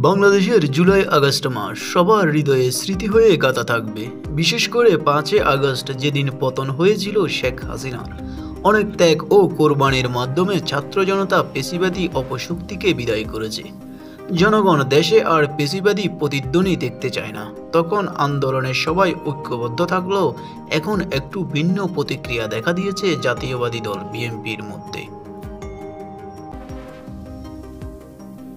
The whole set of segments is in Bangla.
বাংলাদেশের জুলাই আগস্ট মাস সবার হৃদয়ে স্মৃতি হয়ে গাঁথা থাকবে। বিশেষ করে 5 আগস্ট যেদিন পতন হয়েছিল শেখ হাসিনার। অনেক ত্যাগ ও কোরবানির মাধ্যমে ছাত্র জনতা পেশিবাদী অপশক্তিকে বিদায় করেছে। জনগণ দেশে আর পেশিবাদী প্রতিদ্বন্দ্বী দেখতে চায় না। তখন আন্দোলনের সবাই ঐক্যবদ্ধ থাকলেও এখন একটু ভিন্ন প্রতিক্রিয়া দেখা দিয়েছে জাতীয়বাদী দল বিএনপির মধ্যে।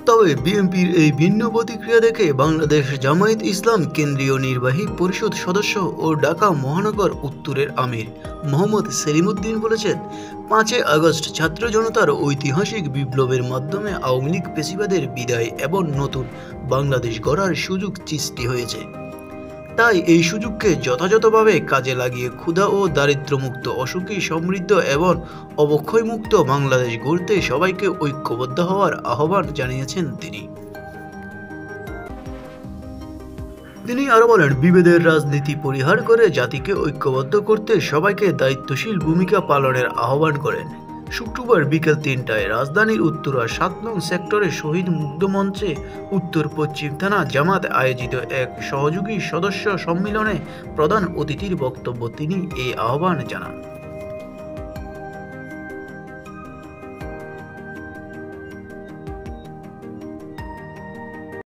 তবে বিএনপির এই ভিন্ন প্রতিক্রিয়া দেখে বাংলাদেশ জামায়াত ইসলাম কেন্দ্রীয় নির্বাহী পরিষদ সদস্য ও ঢাকা মহানগর উত্তরের আমির মোহাম্মদ সেলিমউদ্দিন বলেছেন, 5 আগস্ট ছাত্র জনতার ঐতিহাসিক বিপ্লবের মাধ্যমে আওয়ামী লীগ পেশিবাদের বিদায় এবং নতুন বাংলাদেশ গড়ার সুযোগ সৃষ্টি হয়েছে। তাই এই সুযোগকে যথাযথভাবে কাজে লাগিয়ে ক্ষুধা ও দারিদ্র্যমুক্ত, অসুখী, সমৃদ্ধ এবং অবক্ষয়মুক্ত বাংলাদেশ গড়তে সবাইকে ঐক্যবদ্ধ হওয়ার আহ্বান জানিয়েছেন তিনি আরো বলেন, বিভেদের রাজনীতি পরিহার করে জাতিকে ঐক্যবদ্ধ করতে সবাইকে দায়িত্বশীল ভূমিকা পালনের আহ্বান করেন। শুক্রবার বিকেল 3টায় রাজধানীর উত্তরা 7 নং সেক্টরে শহীদ মুগ্ধ মঞ্চে উত্তর পশ্চিম থানা জামাত আয়োজিত এক সহযোগী সদস্য সম্মেলনে প্রধান অতিথির বক্তব্য তিনি এই আহ্বান জানান।